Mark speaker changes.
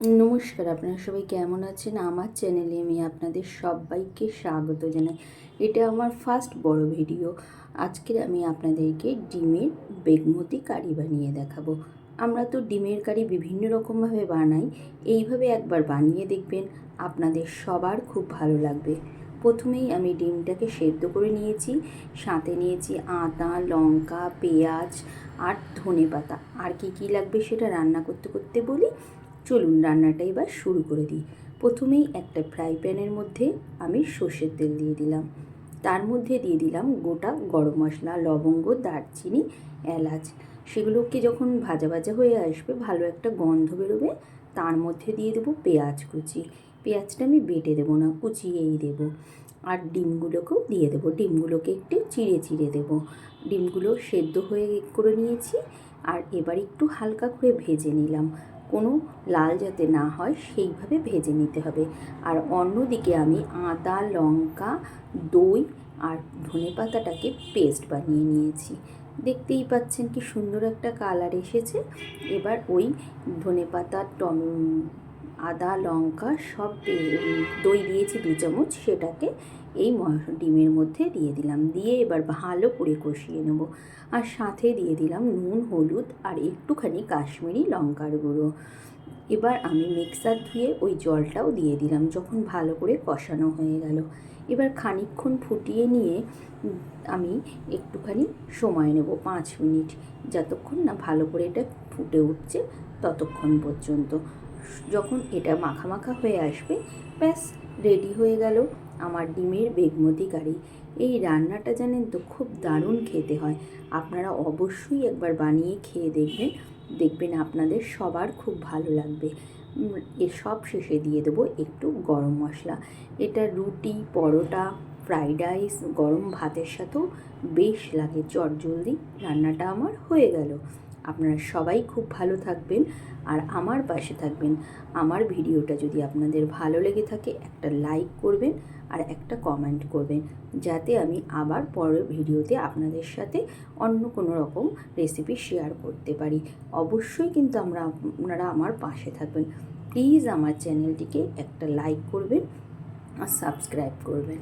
Speaker 1: নমস্কার, আপনারা সবাই কেমন আছেন? আমার চ্যানেলে আমি আপনাদের সবাইকে স্বাগত জানাই। এটা আমার ফার্স্ট বড় ভিডিও। আজকের আমি আপনাদেরকে ডিমের বেগমতি কারি বানিয়ে দেখাবো। আমরা তো ডিমের কারি বিভিন্ন রকমভাবে বানাই। এইভাবে একবার বানিয়ে দেখবেন, আপনাদের সবার খুব ভালো লাগবে। প্রথমেই আমি ডিমটাকে সেদ্ধ করে নিয়েছি, সাথে নিয়েছি আদা, লঙ্কা, পেঁয়াজ আর ধনেপাতা। আর কি লাগবে সেটা রান্না করতে করতে বলি। চলুন রান্নাটা এবার শুরু করে দিই। প্রথমেই একটা ফ্রাই প্যানের মধ্যে আমি সর্ষের তেল দিয়ে দিলাম। তার মধ্যে দিয়ে দিলাম গোটা গরম মশলা, লবঙ্গ, দারচিনি, এলাচ। সেগুলোকে যখন ভাজা ভাজা হয়ে আসবে, ভালো একটা গন্ধ বেরোবে, তার মধ্যে দিয়ে দেবো পেঁয়াজ কুচি। পেঁয়াজটা আমি বেটে দেবো না, কুচিয়েই দেবো। আর ডিমগুলোকেও দিয়ে দেবো। ডিমগুলোকে একটু চিড়ে চিড়ে দেবো। ডিমগুলো সেদ্ধ হয়ে করে নিয়েছি। আর এবার একটু হালকা করে ভেজে নিলাম। কোনো লাল যাতে না হয় সেইভাবে ভেজে নিতে হবে। আর অন্যদিকে আমি আদা, লঙ্কা, দই আর ধনেপাতাটাকে পেস্ট বানিয়ে নিয়েছি। দেখতেই পাচ্ছেন কি সুন্দর একটা কালার এসেছে। এবার ওই ধনেপাতা, আদা, লঙ্কা সব দই দিয়েছি 2 চামচ, সেটাকে এই ডিমের মধ্যে দিয়ে দিলাম। দিয়ে এবার ভালো করে কষিয়ে নেব। আর সাথে দিয়ে দিলাম নুন, হলুদ আর একটুখানি কাশ্মীরি লঙ্কার গুঁড়ো। এবার আমি মিক্সার ধুয়ে ওই জলটাও দিয়ে দিলাম যখন ভালো করে কষানো হয়ে গেল। এবার খানিকক্ষণ ফুটিয়ে নিয়ে আমি একটুখানি সময় নেব, 5 মিনিট, যতক্ষণ না ভালো করে এটা ফুটে উঠছে ততক্ষণ পর্যন্ত। যখন এটা মাখা মাখা হয়ে আসবে, ব্যাস রেডি হয়ে গেল আমার ডিমের বেগমতি কারি। এই রান্নাটা জানেন তো খুব দারুণ খেতে হয়। আপনারা অবশ্যই একবার বানিয়ে খেয়ে দেখবেন। দেখবেন আপনাদের সবার খুব ভালো লাগবে। এর সব শেষে দিয়ে দেবো একটু গরম মশলা। এটা রুটি, পরোটা, ফ্রাইড রাইস, গরম ভাতের সাথেও বেশ লাগে। চটজলদি রান্নাটা আমার হয়ে গেল। আপনারা সবাই খুব ভালো থাকবেন আর আমার পাশে থাকবেন। আমার ভিডিওটা যদি আপনাদের ভালো লেগে থাকে, একটা লাইক করবেন আর একটা কমেন্ট করবেন, যাতে আমি আবার পরের ভিডিওতে আপনাদের সাথে অন্য কোনো রকম রেসিপি শেয়ার করতে পারি। অবশ্যই কিন্তু আপনারা আমার পাশে থাকবেন। প্লিজ আমার চ্যানেলটিকে একটা লাইক করবেন আর সাবস্ক্রাইব করবেন।